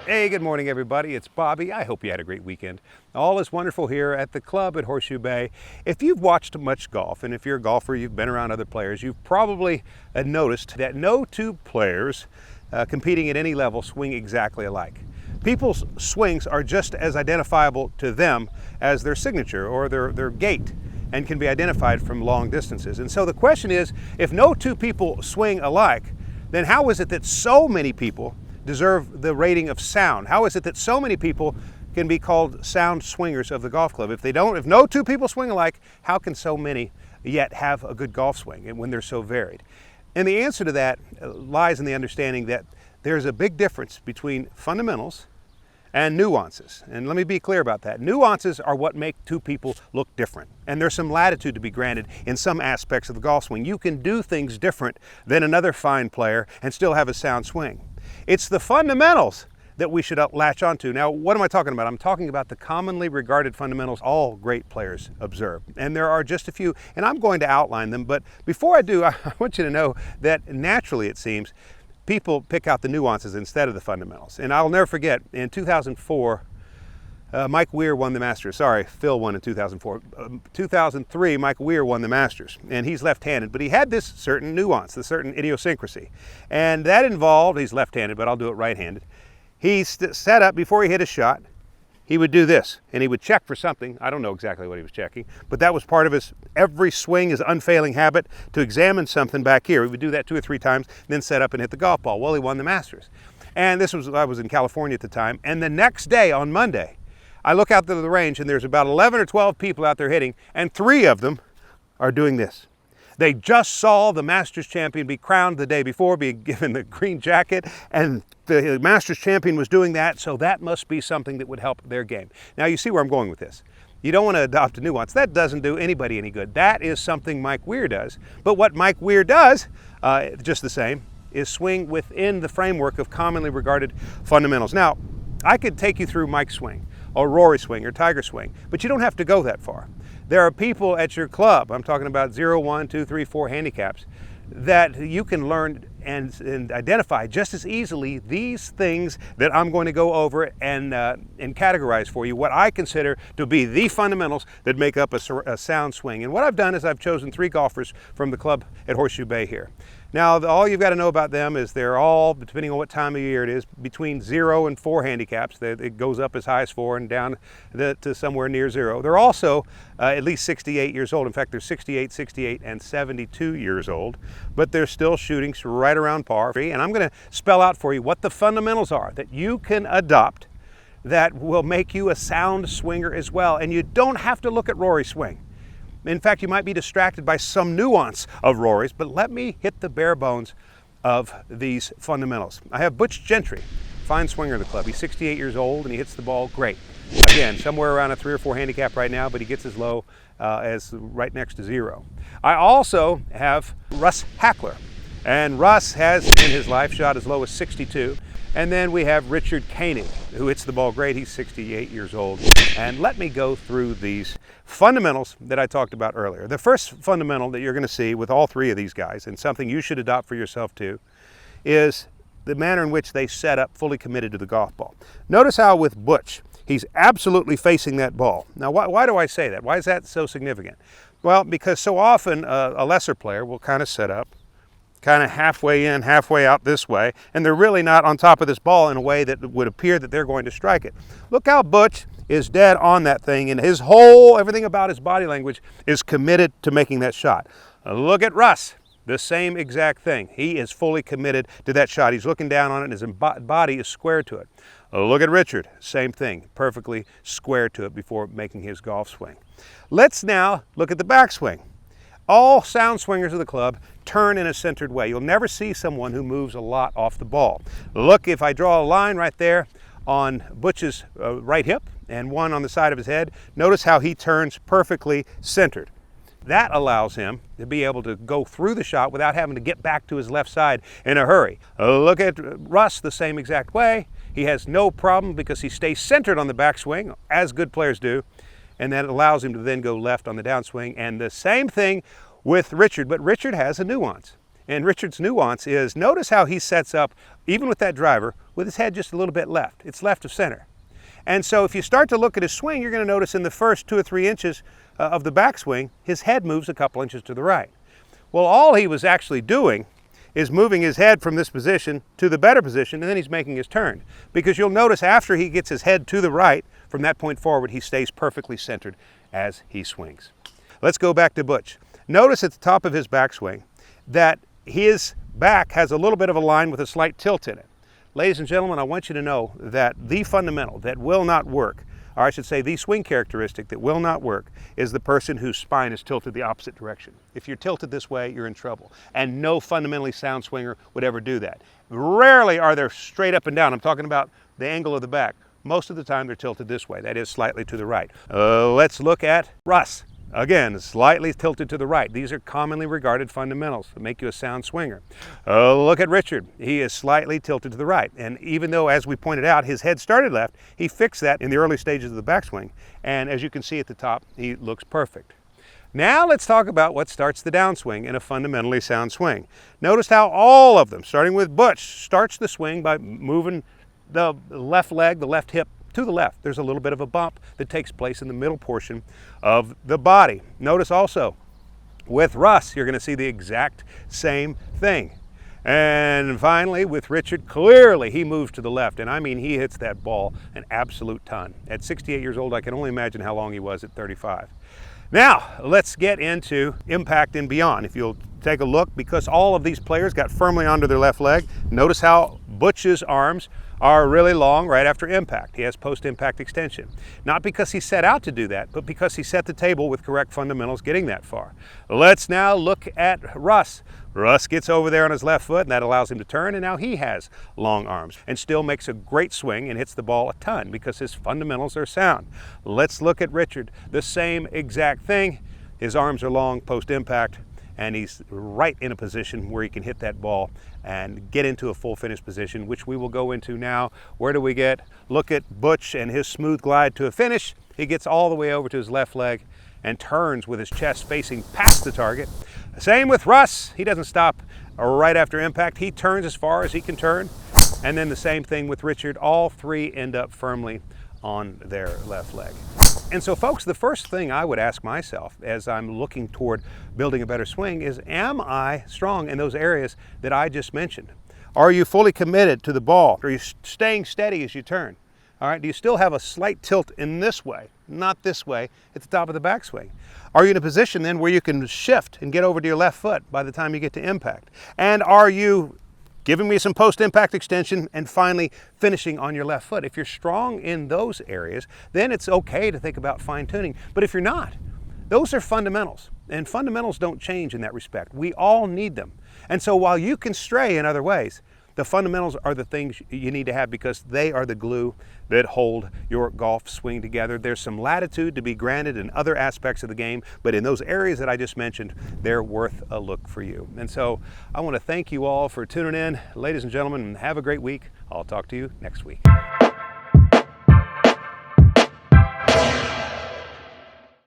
Hey, good morning everybody. It's Bobby. I hope you had a great weekend. All is wonderful here at the club at Horseshoe Bay. If you've watched much golf, and if you're a golfer, you've been around other players, you've probably noticed that no two players competing at any level swing exactly alike. People's swings are just as identifiable to them as their signature or their gait, and can be identified from long distances. And so the question is, if no two people swing alike, then how is it that so many people deserve the rating of sound? How is it that so many people can be called sound swingers of the golf club? If no two people swing alike, how can so many yet have a good golf swing and when they're so varied? And the answer to that lies in the understanding that there's a big difference between fundamentals and nuances. And let me be clear about that. Nuances are what make two people look different. And there's some latitude to be granted in some aspects of the golf swing. You can do things different than another fine player and still have a sound swing. It's the fundamentals that we should latch onto. Now, what am I talking about? I'm talking about the commonly regarded fundamentals all great players observe. And there are just a few, and I'm going to outline them. But before I do, I want you to know that naturally, it seems, people pick out the nuances instead of the fundamentals. And I'll never forget, in 2004, Mike Weir won the Masters. Sorry, Phil won in 2004. 2003, Mike Weir won the Masters, and he's left-handed, but he had this certain nuance, this certain idiosyncrasy. And that involved, he's left-handed, but I'll do it right-handed. He set up, before he hit a shot, he would do this, and he would check for something. I don't know exactly what he was checking, but that was part of his every swing, his unfailing habit to examine something back here. He would do that 2 or 3 times, then set up and hit the golf ball. Well, he won the Masters. And I was in California at the time, and the next day, on Monday, I look out to the range and there's about 11 or 12 people out there hitting, and 3 of them are doing this. They just saw the Masters champion be crowned the day before, being given the green jacket, and the Masters champion was doing that, so that must be something that would help their game. Now you see where I'm going with this. You don't want to adopt a nuance. That doesn't do anybody any good. That is something Mike Weir does. But what Mike Weir does, just the same, is swing within the framework of commonly regarded fundamentals. Now, I could take you through Mike's swing, or Rory swing, or Tiger swing, but you don't have to go that far. There are people at your club, I'm talking about 0, 1, 2, 3, 4 handicaps, that you can learn and identify just as easily these things that I'm going to go over and categorize for you, what I consider to be the fundamentals that make up a sound swing. And what I've done is I've chosen 3 golfers from the club at Horseshoe Bay here. Now, all you've got to know about them is they're all, depending on what time of year it is, between 0 and 4 handicaps. It goes up as high as 4 and down to somewhere near 0. They're also at least 68 years old. In fact, they're 68, 68, and 72 years old, but they're still shooting right around par. And I'm going to spell out for you what the fundamentals are that you can adopt that will make you a sound swinger as well. And you don't have to look at Rory's swing. In fact, you might be distracted by some nuance of Rory's, but let me hit the bare bones of these fundamentals. I have Butch Gentry, fine swinger of the club. He's 68 years old and he hits the ball great. Again, somewhere around a 3 or 4 handicap right now, but he gets as low as right next to 0. I also have Russ Hackler, and Russ has in his life shot as low as 62. And then we have Richard Koenig, who hits the ball great. He's 68 years old. And let me go through these fundamentals that I talked about earlier. The first fundamental that you're going to see with all 3 of these guys, and something you should adopt for yourself too, is the manner in which they set up fully committed to the golf ball. Notice how with Butch, he's absolutely facing that ball. Now, why do I say that? Why is that so significant? Well, because so often a lesser player will kind of set up, kind of halfway in, halfway out this way, and they're really not on top of this ball in a way that would appear that they're going to strike it. Look how Butch is dead on that thing, and everything about his body language is committed to making that shot. Look at Russ, the same exact thing. He is fully committed to that shot. He's looking down on it, and his body is square to it. Look at Richard, same thing, perfectly square to it before making his golf swing. Let's now look at the backswing. All sound swingers of the club turn in a centered way. You'll never see someone who moves a lot off the ball. Look, if I draw a line right there on Butch's right hip and one on the side of his head, notice how he turns perfectly centered. That allows him to be able to go through the shot without having to get back to his left side in a hurry. Look at Russ the same exact way. He has no problem because he stays centered on the backswing, as good players do, and that allows him to then go left on the downswing. And the same thing with Richard, but Richard has a nuance. And Richard's nuance is, notice how he sets up, even with that driver, with his head just a little bit left. It's left of center. And so if you start to look at his swing, you're going to notice in the first 2 or 3 inches of the backswing, his head moves a couple inches to the right. Well, all he was actually doing is moving his head from this position to the better position, and then he's making his turn. Because you'll notice after he gets his head to the right, from that point forward, he stays perfectly centered as he swings. Let's go back to Butch. Notice at the top of his backswing that his back has a little bit of a line with a slight tilt in it. Ladies and gentlemen, I want you to know that the fundamental that will not work, or I should say the swing characteristic that will not work, is the person whose spine is tilted the opposite direction. If you're tilted this way, you're in trouble. And no fundamentally sound swinger would ever do that. Rarely are they straight up and down. I'm talking about the angle of the back. Most of the time they're tilted this way, that is slightly to the right. Let's look at Russ. Again, slightly tilted to the right. These are commonly regarded fundamentals that make you a sound swinger. Look at Richard. He is slightly tilted to the right. And even though, as we pointed out, his head started left, he fixed that in the early stages of the backswing. And as you can see at the top, he looks perfect. Now let's talk about what starts the downswing in a fundamentally sound swing. Notice how all of them, starting with Butch, starts the swing by moving the left leg, the left hip, to the left. There's a little bit of a bump that takes place in the middle portion of the body. Notice also with Russ, you're going to see the exact same thing. And finally with Richard, clearly he moves to the left, and I mean he hits that ball an absolute ton. At 68 years old, I can only imagine how long he was at 35. Now let's get into impact and beyond. If you'll take a look, because all of these players got firmly onto their left leg, notice how Butch's arms are really long right after impact. He has post-impact extension. Not because he set out to do that, but because he set the table with correct fundamentals getting that far. Let's now look at Russ. Russ gets over there on his left foot, and that allows him to turn, and now he has long arms and still makes a great swing and hits the ball a ton because his fundamentals are sound. Let's look at Richard. The same exact thing. His arms are long post-impact, and he's right in a position where he can hit that ball and get into a full finish position, which we will go into now. Where do we get? Look at Butch and his smooth glide to a finish. He gets all the way over to his left leg and turns with his chest facing past the target. Same with Russ. He doesn't stop right after impact. He turns as far as he can turn. And then the same thing with Richard. All three end up firmly on their left leg. And so folks, the first thing I would ask myself as I'm looking toward building a better swing is, am I strong in those areas that I just mentioned? Are you fully committed to the ball? Are you staying steady as you turn? All right, do you still have a slight tilt in this way, not this way, at the top of the backswing? Are you in a position then where you can shift and get over to your left foot by the time you get to impact? And are you giving me some post-impact extension and finally finishing on your left foot? If you're strong in those areas, then it's okay to think about fine-tuning. But if you're not, those are fundamentals, and fundamentals don't change in that respect. We all need them. And so while you can stray in other ways, the fundamentals are the things you need to have because they are the glue that hold your golf swing together. There's some latitude to be granted in other aspects of the game, but in those areas that I just mentioned, they're worth a look for you. And so I want to thank you all for tuning in. Ladies and gentlemen, have a great week. I'll talk to you next week.